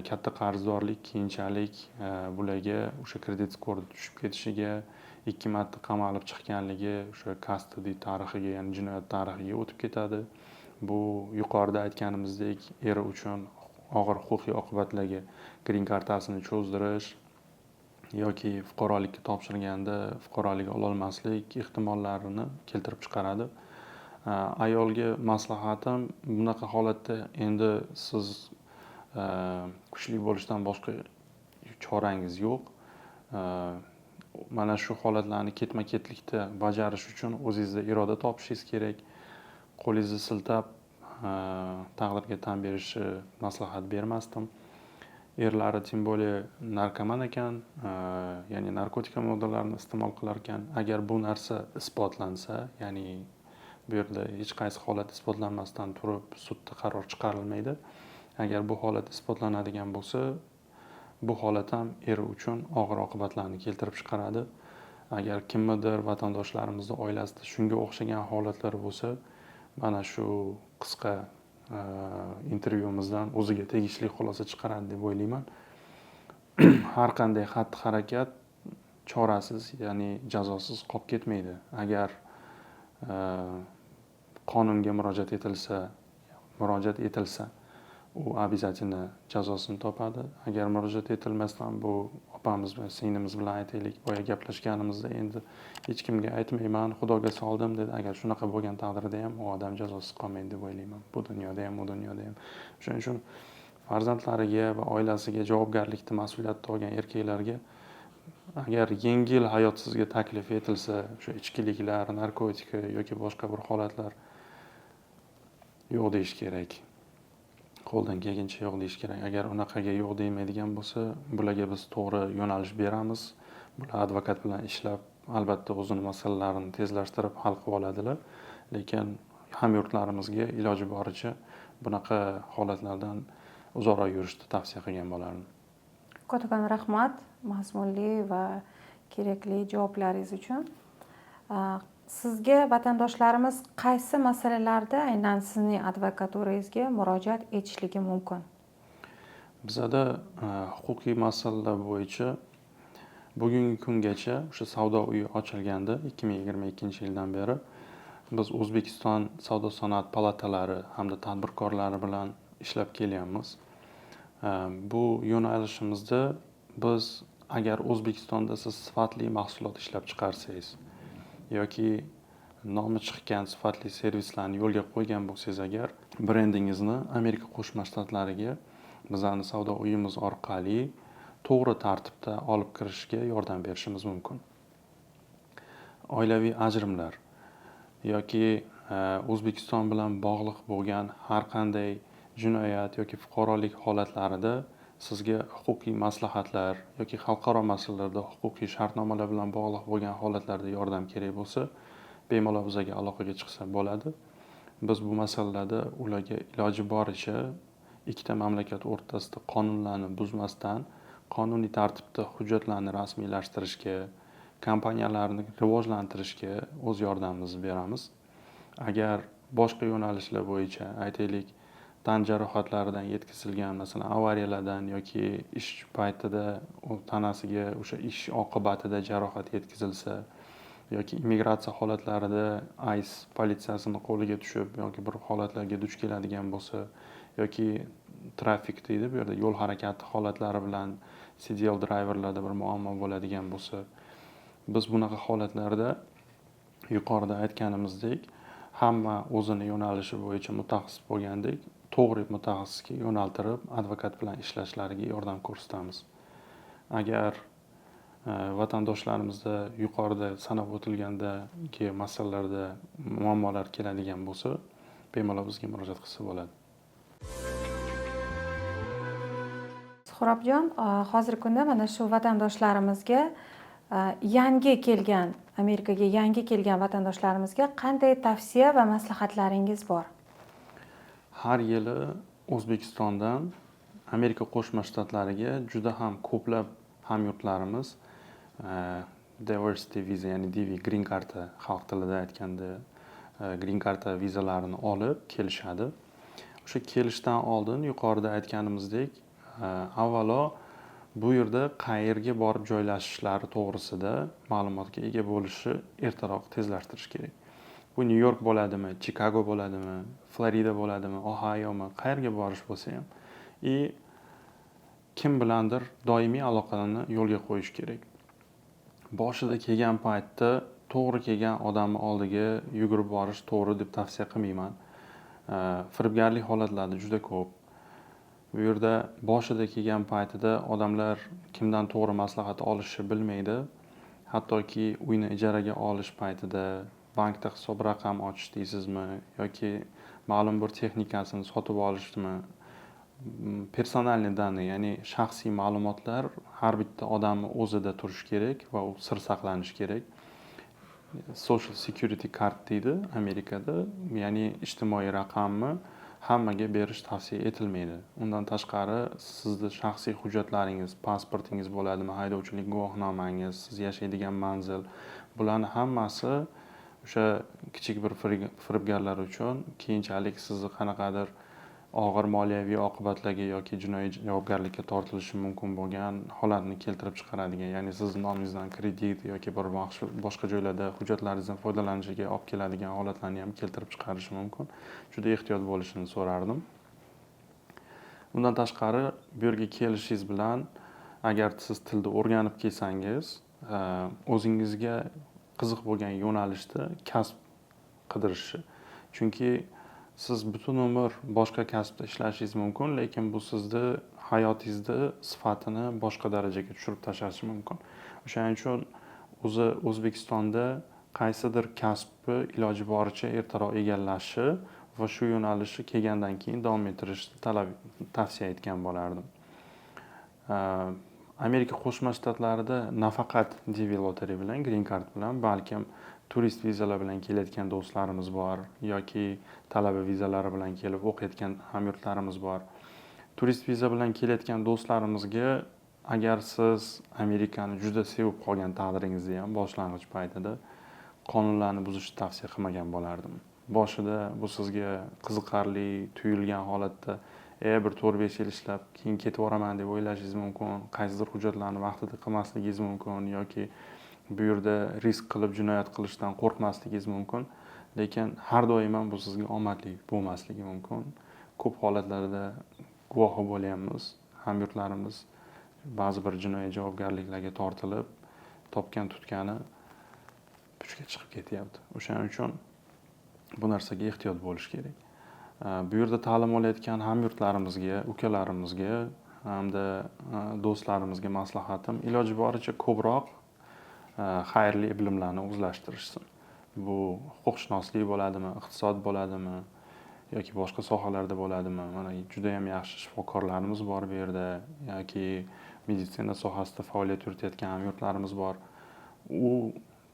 Katta qarzdorlik keyinchalik bularga o'sha kredit skori tushib ketishiga, 2 marta qamalib chiqqanligi o'sha custody tarixiga, ya'ni jinoyat tarixiga o'tib ketadi. Bu yuqorida aytganimizdek eri uchun og'ir huquqiy oqibatlarga green kartasini cho'zdirish yoki fuqarolikka topshirganda fuqarolik ololmaslik ehtimollarini keltirib chiqaradi. Ayolga maslahatim, bunaqa holatda endi siz kuchli bo'lishdan boshqa chorangiz yo'q. Mana shu holatlarni ketma-ketlikda bajarish uchun o'zingizda iroda topishingiz kerak. Qo'lingizni siltab taqdirga tan berishni maslahat bermasdim. Erlari tim bo'lib narkoman ekan, ya'ni narkotik moddalarni iste'mol qilar ekan. Agar bu narsa isbotlansa, ya'ni bu yerda hech qaysi holat isbotlanmasdan turib sudda qaror chiqarilmaydi. Agar bu holat isbotlanadigan bo'lsa, bu holat ham eri uchun og'ir oqibatlarni keltirib chiqaradi. Agar kimnidir vatandoshlarimizning oilasida shunga o'xshagan holatlar bo'lsa, mana shu qisqa intervyumizdan o'ziga tegishli xulosa chiqaradi deb o'ylayman. Har qanday xatti-harakat chorasiz, ya'ni jazosiz qolib ketmaydi. Agar qonunga murojaat etilsa, u обязательно jazosini topadi. Agar murojaat etilmasdan, bu opamiz va singlimiz bilan aytaylik, boya gaplashganimizda endi hech kimga aytmayman, Xudoga soldim dedi. Agar shunaqa bo'lgan taqdirda ham u odam jazosiz qolmaydi deb o'ylayman. Bu dunyoda ham, u dunyoda ham. Shuning uchun farzandlariga va oilasiga javobgarlikni, mas'uliyatni olgan erkaklarga agar yengil hayot sizga taklif etilsa, o'sha ichkiliklar, narkotika yoki boshqa bir holatlar, yo'q deyish kerak. Qo'ldan kelgancha yo'q deyish kerak. Agar unaqaga yo'q deymaydigan bo'lsa, bularga biz to'g'ri yo'nalish beramiz. Bular advokat bilan ishlab, albatta o'zini masalalarini tezlashtirib hal qilib oladilar. Lekin hamyurtlarimizga iloji boricha bunaqa holatlardan uzoqroq yurishni tavsiya qilgan bo'lardim. Kattakon rahmat mazmunli va kerakli javoblaringiz uchun. Sizga vatandoshlarimiz qaysi masalalarda aynan sizning advokaturangizga murojaat etishligi mumkin? Bizada huquqiy masalalar bo'yicha bugungi kungacha o'sha savdo uyi ochilganda 2022-yildan beri biz O'zbekiston savdo-sanoat palatalari hamda tadbirkorlari bilan ishlab kelyapmiz. Bu yo'nalishimizda biz agar O'zbekistonda siz sifatli mahsulot ishlab chiqarsangiz yoki nomi chiqqan sifatli servislarni yo'lga qo'ygan bo'lsangiz, agar brendingizni Amerika Qo'shma Shtatlariga bizning savdo uyimiz orqali to'g'ri tartibda olib kirishga yordam berishimiz mumkin. Oilaviy ajrimlar yoki O'zbekiston bilan bog'liq bo'lgan har qanday jinoyat yoki fuqarolik holatlarida sizga huquqiy maslahatlar yoki xalqaro masalalarda huquqiy shartnomalar bilan bog'liq bo'lgan holatlarda yordam kerak bo'lsa, bemalol bizga aloqaga chiqsa bo'ladi. Biz bu masalalarda ularga iloji boricha ikkita mamlakat o'rtasida qonunlarni buzmasdan qonuniy tartibda hujjatlarni rasmiylashtirishga, kompaniyalarni rivojlantirishga o'z yordamimizni beramiz. Agar boshqa yo'nalishlar bo'yicha, aytaylik, tan jarohatlaridan yetkazilgan, masalan, avariyalardan yoki ish paytida tanasiga o'sha ish oqibatida jarohat yetkazilsa yoki immigratsiya holatlarida ICE politsiyasini qo'liga tushib yoki bir holatlarga duch keladigan bo'lsa yoki trafik deydi, bu yerda yo'l harakati holatlari bilan CDL driverlarda bir muammo bo'ladigan bo'lsa, biz bunaqa holatlarda yuqorida aytganimizdek hamma o'zini yo'nalishi bo'yicha mutaxassis bo'lgandek to'g'ri mutaxassisga yo'naltirib advokat bilan ishlashlariga yordam ko'rsatamiz. Agar vatandoshlarimizda yuqorida sanab o'tilgandagi masalalarda muammolar keladigan bo'lsa, bemalol bizga murojaat qilsa bo'ladi. Suhrobjon, hozirgi kunda mana shu vatandoshlarimizga yangi kelgan Amerikaga yangi kelgan vatandoshlarimizga qanday tavsiya va maslahatlaringiz bor? Har yili O'zbekistondan Amerika Qo'shma Shtatlariga juda ham ko'plab hamyurtlarimiz diversity viza, ya'ni DV green karta xalq tilida aytganda green karta vizalarini olib kelishadi. O'sha kelishdan oldin yuqorida aytganimizdek, avvalo bu yerda qayerga borib joylashishlari to'g'risida ma'lumotga ega bo'lishi ertaroq tezlashtirish kerak. Bu New York bo'ladimi, Chicago bo'ladimi, Florida bo'ladimi, Ohiomi, qayerga borish bo'lsa ham kim bilandir doimiy aloqani yo'lga qo'yish kerak. Boshida kelgan paytda to'g'ri kelgan odamni oldiga yugurib borish to'g'ri deb tavsiya qilmayman. Firibgarlik holatlari juda ko'p. Bu yerda boshida kelgan paytida odamlar kimdan to'g'ri maslahat olishni bilmaydi. Hattoki uyni ijaraga olish paytida bankda hisob raqam ochish deysizmi yoki ma'lum bir texnikasini sotib olishmi, personalniy данные, ya'ni shaxsiy ma'lumotlar har bitta odamni o'zida turishi kerak va u sir saqlanishi kerak. Social security card deydi Amerikada, ya'ni ijtimoiy raqamni hammaga berish tavsiya etilmaydi. Undan tashqari sizni shaxsiy hujjatlaringiz, pasportingiz bo'ladimi, haydovchilik guvohnomangiz, siz yashaydigan manzil, bularning hammasi o'sha kichik bir firibgarlar uchun keyinchalik sizni qanaqadir og'ir moliyaviy oqibatlarga yoki jinoiy javobgarlikka tortilishi mumkin bo'lgan holatni keltirib chiqaradigan, ya'ni sizni nomingizdan kredit yoki bir boshqa joylarda hujjatlaringizdan foydalanishiga olib keladigan holatlarni ham keltirib chiqarishi mumkin. Juda ehtiyot bo'lishini so'rardim. Bundan tashqari bu yerga kelishingiz bilan agar siz tilni o'rganib kelsangiz, o'zingizga qiziq bo'lgan yo'nalishda kasb qidirishni. Chunki siz butun umr boshqa kasbda ishlashingiz mumkin, lekin bu sizni hayotingizni sifatini boshqa darajaga tushirib tashlashi mumkin. O'shaning uchun O'zbekistonda qaysidir kasbni iloji boricha ertaroq egallashi va shu yo'nalishni kelgandan keyin davom ettirishni tavsiya etgan bo'lardim. Amerika Qo'shma Shtatlarida nafaqat DV Lottery bilan, Green Card bilan, balkim turist vizalar bilan kelayotgan do'stlarimiz bor yoki talaba vizalari bilan kelib o'qiyotgan hamyurtlarimiz bor. Turist viza bilan kelayotgan do'stlarimizga agar siz Amerikani juda sevib qolgan taqdiringizda ham boshlang'ich paytida qonunlarni buzishni tavsiya qilmagan bo'lardim. Boshida bu sizga qiziqarli tuyulgan holatda bir 4-5 yil ishlab keyin ketib boraman deb o'ylashingiz mumkin, qaysidir hujjatlarni vaqtida qilmasligingiz mumkin yoki bu yerda risk qilib jinoyat qilishdan qo'rqmasligingiz mumkin, lekin har doim ham bu sizga omadli bo'lmasligi mumkin. Ko'p holatlarda guvohi bo'lyapmiz. Hamyurtlarimiz ba'zi bir jinoiy javobgarliklarga tortilib, topgan tutgani puchga chiqib ketyapti. O'shaning uchun bu narsaga ehtiyot bo'lish kerak. Bu yerda ta'lim olayotgan hamyurtlarimizga, ukalarimizga hamda do'stlarimizga maslahatim iloji boricha ko'proq xayrli bilimlarni o'zlashtirishsin. Bu huquqshunoslik bo'ladimi, iqtisod bo'ladimi yoki boshqa sohalarda bo'ladimi? Mana juda ham yaxshi shifokorlarimiz bor bu yerda yoki meditsina sohasida faoliyat yuritayotgan hamyurtlarimiz bor. U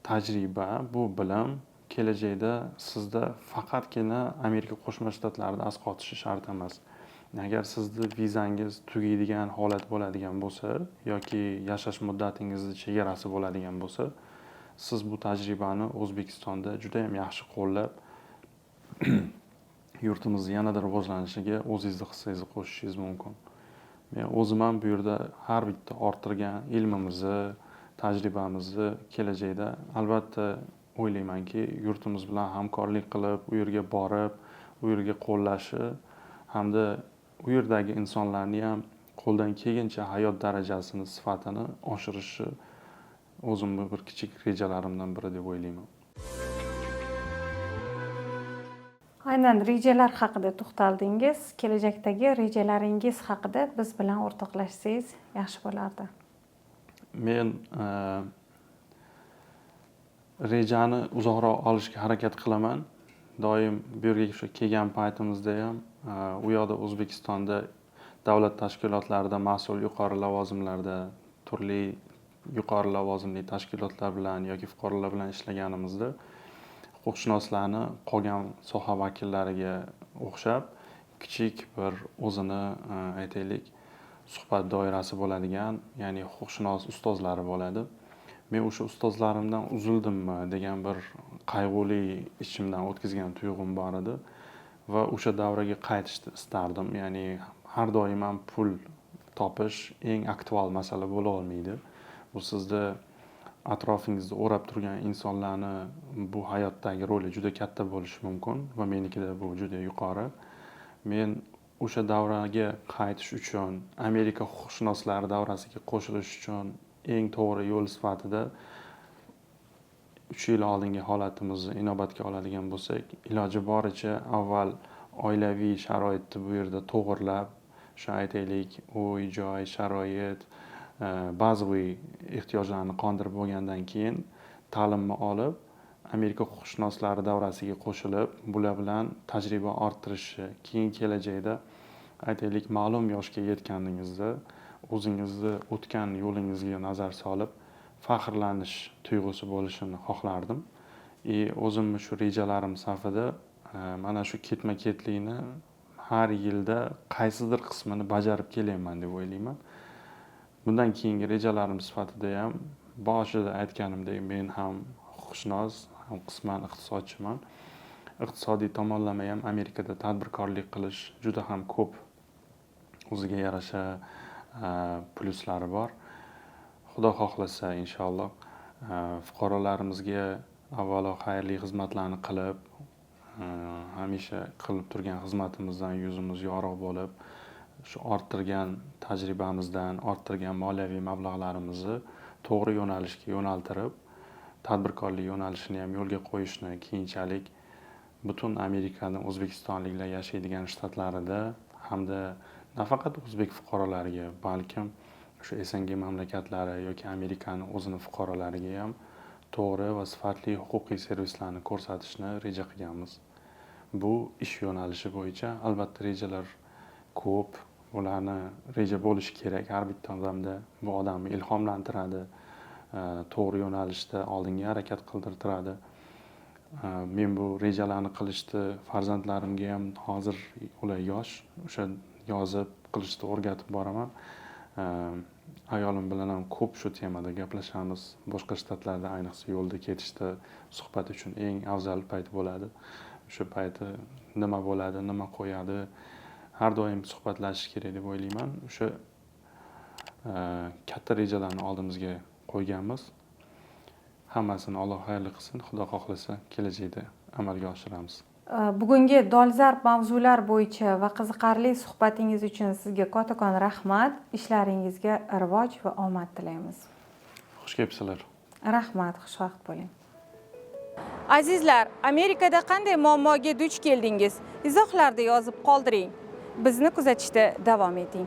tajriba, bu bilim kelajakda sizda faqatgina Amerika Qo'shma Shtatlarida asqotishi shart emas. Agar sizni vizangiz tugaydigan holat bo'ladigan bo'lsa yoki yashash muddatingizni chegarasi bo'ladigan bo'lsa, siz bu tajribani O'zbekistonda juda ham yaxshi qo'llab yurtimizni yanada rivojlanishiga o'zingizni hissangizni qo'shishingiz mumkin. Men o'zim ham bu yerda har bitta orttirgan ilmimizni, tajribamizni kelajakda albatta o'ylaymanki, yurtimiz bilan hamkorlik qilib, u yerga borib, u yerga qo'llashi hamda u yerdagi insonlarni ham qo'ldan kelgancha hayot darajasini, sifatini oshirishi o'zimning bir kichik rejalarimdan biri deb o'ylayman. Aynan rejalar haqida to'xtaldingiz. Kelajakdagi rejalaringiz haqida biz bilan o'rtoqlashsangiz yaxshi bo'lardi. Men rejani uzoqroq olishga harakat qilaman. Doim bu yerga kelgan paytimizda ham u yoqda O'zbekistonda davlat tashkilotlarida mas'ul yuqori lavozimlarda turli yuqori lavozimli tashkilotlar bilan yoki fuqarolar bilan ishlaganimizda huquqshunoslarni qolgan soha vakillariga o'xshab kichik bir o'zini aytaylik suhbat doirasi bo'ladigan, ya'ni huquqshunos ustozlari bo'ladi. Men o'sha ustozlarimdan uzildimmi degan bir qayg'uli ichimdan o'tkazgan tuyg'um bor edi va o'sha davraga qaytishni istardim. Ya'ni har doim ham pul topish eng aktual masala bo'la olmaydi. Bu sizda atrofingizda o'rab turgan insonlarni bu hayotdagi roli juda katta bo'lishi mumkin va menikida bu juda yuqori. Men o'sha davraga qaytish uchun, Amerika huquqshunoslari davrasiga qo'shilish uchun eng to'g'ri yo'l sifatida 3 yil oldingi holatimizni inobatga oladigan bo'lsak, iloji boricha avval oilaviy sharoitni bu yerda to'g'irlab, shu aytaylik, uy, joy, sharoit, ba'zi ehtiyojlarni qondirib bo'lgandan keyin ta'limni olib, Amerika huquqshunoslari davrasiga qo'shilib, bular bilan tajriba orttirishi, keyin kelajakda aytaylik, ma'lum yoshga yetganingizda o'zingizni o'tgan yo'lingizga nazar solib, faxrlanish tuyg'usi bo'lishini xohlardim. O'zimni shu rejalarim safida mana shu ketma-ketlikni har yilda qaysidir qismini bajarib kelyapman deb o'ylayman. Bundan keyingi rejalarim sifatida ham boshida aytganimdek, men ham huquqshunos, ham qisman iqtisodchiman. Iqtisodiy tomonlama ham Amerikada tadbirkorlik qilish juda ham ko'p o'ziga yarasha plyuslari bor. Xudo xohlasa inshaalloh fuqarolarimizga avvalo xayrli xizmatlarni qilib, hamisha qilib turgan xizmatimizdan yuzimiz yorug' bo'lib, shu orttirgan tajribamizdan, orttirgan moliyaviy mablag'larimizni to'g'ri yo'nalishga yo'naltirib, tadbirkorlik yo'nalishini ham yo'lga qo'yishni keyinchalik butun Amerikaning o'zbekistonliklar yashaydigan shtatlarida hamda nafaqat o'zbek fuqarolariga, balkim o'sha SNG mamlakatlari yoki Amerikaning o'zini fuqarolariga ham to'g'ri va sifatli huquqiy servislarni ko'rsatishni reja qilganmiz. Bu ish yo'nalishi bo'yicha albatta rejalar ko'p, ularni reja bo'lishi kerak. Har bitta odamda bu odamni ilhomlantiradi, to'g'ri yo'nalishda oldinga harakat qildirtiradi. Men bu rejalarni qilishni farzandlarimga ham hozir ular yosh, o'sha yozib qilishni o'rgatib boraman. Ayolim bilan ham ko'p shu temada gaplashamiz. Boshqa shtatlarda ayniqsa yo'lda ketishda suhbat uchun eng afzal payt bo'ladi. O'sha payti nima bo'ladi, nima qo'yadi, har doim suhbatlashish kerak deb o'ylayman. O'sha katta rejalarni oldimizga qo'yganmiz. Hammasini Alloh xayrli qilsin. Xudo xohlasa kelajakda amalga oshiramiz. Bugungi dolzarb mavzular bo'yicha va qiziqarli suhbatingiz uchun sizga kattakon rahmat. Ishlaringizga rivoj va omad tilaymiz. Xush kelibsizlar. Rahmat, xushvaqt bo'ling. Azizlar, Amerikada qanday muammoga duch keldingiz? Izohlarda yozib qoldiring. Bizni kuzatishda davom eting.